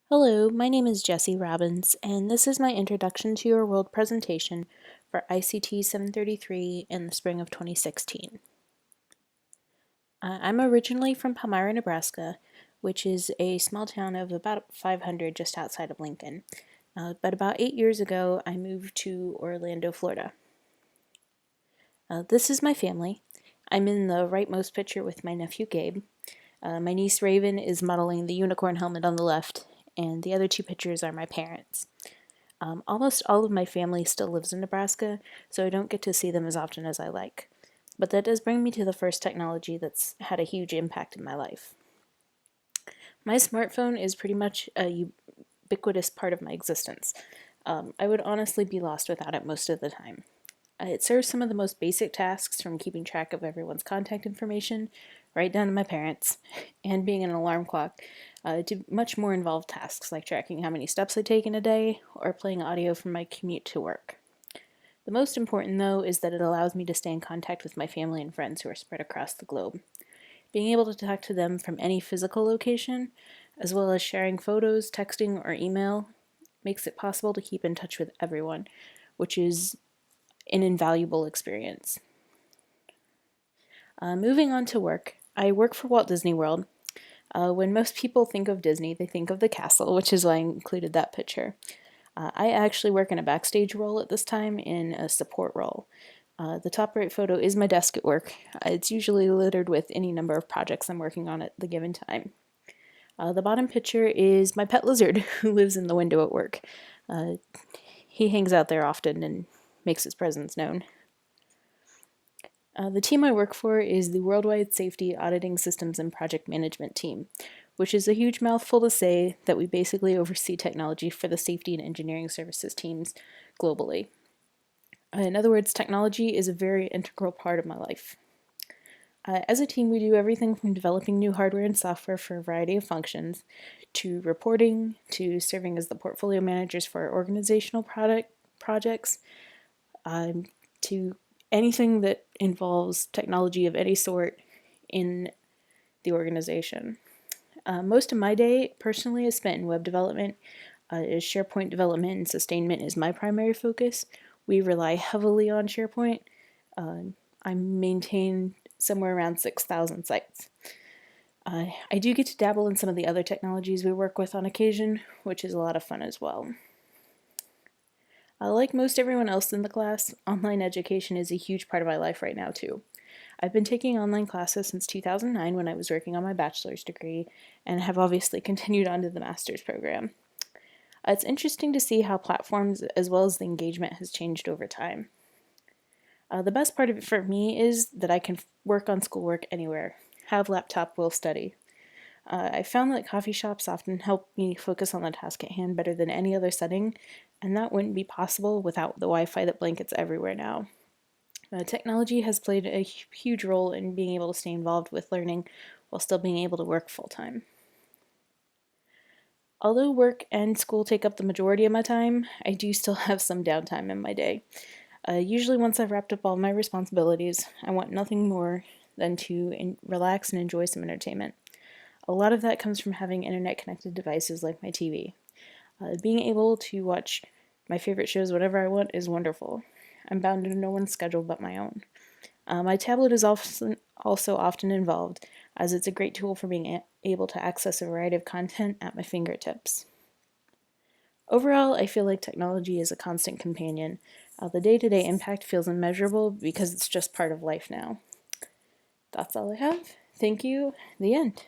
Hello, my name is Jessie Robbins, and this is my Introduction to Your World presentation for ICT 733 in the spring of 2016. I'm originally from Palmyra, Nebraska, which is a small town of about 500 just outside of Lincoln. But about 8 years ago, I moved to Orlando, Florida. This is my family. I'm in the rightmost picture with my nephew Gabe. My niece Raven is modeling the unicorn helmet on the left, and the other two pictures are my parents. Almost all of my family still lives in Nebraska, so I don't get to see them as often as I like. But that does bring me to the first technology that's had a huge impact in my life. My smartphone is pretty much a ubiquitous part of my existence. I would honestly be lost without it most of the time. It serves some of the most basic tasks, from keeping track of everyone's contact information, right down to my parents, and being an alarm clock, to much more involved tasks like tracking how many steps I take in a day or playing audio from my commute to work. The most important, though, is that it allows me to stay in contact with my family and friends who are spread across the globe. Being able to talk to them from any physical location, as well as sharing photos, texting, or email, makes it possible to keep in touch with everyone, which is an invaluable experience. Moving on to work, I work for Walt Disney World. When most people think of Disney, they think of the castle, which is why I included that picture. I actually work in a backstage role at this time, in a support role. The top right photo is my desk at work. It's usually littered with any number of projects I'm working on at the given time. The bottom picture is my pet lizard, who lives in the window at work. He hangs out there often and makes his presence known. The team I work for is the Worldwide Safety Auditing Systems and Project Management Team, which is a huge mouthful to say that we basically oversee technology for the safety and engineering services teams globally. In other words, technology is a very integral part of my life. As a team, we do everything from developing new hardware and software for a variety of functions, to reporting, to serving as the portfolio managers for our organizational projects, to anything that involves technology of any sort in the organization. Most of my day, personally, is spent in web development. SharePoint development and sustainment is my primary focus. We rely heavily on SharePoint. I maintain somewhere around 6,000 sites. I do get to dabble in some of the other technologies we work with on occasion, which is a lot of fun as well. Like most everyone else in the class, online education is a huge part of my life right now too. I've been taking online classes since 2009, when I was working on my bachelor's degree, and have obviously continued on to the master's program. It's interesting to see how platforms as well as the engagement has changed over time. The best part of it for me is that I can work on schoolwork anywhere, have laptop, will study. I found that coffee shops often help me focus on the task at hand better than any other setting, and that wouldn't be possible without the Wi-Fi that blankets everywhere now. Technology has played a huge role in being able to stay involved with learning while still being able to work full-time. Although work and school take up the majority of my time, I do still have some downtime in my day. Usually once I've wrapped up all my responsibilities, I want nothing more than to relax and enjoy some entertainment. A lot of that comes from having internet-connected devices like my TV. Being able to watch my favorite shows whenever I want is wonderful. I'm bound to no one's schedule but my own. My tablet is also often involved, as it's a great tool for being able to access a variety of content at my fingertips. Overall, I feel like technology is a constant companion. The day-to-day impact feels immeasurable because it's just part of life now. That's all I have. Thank you. The end.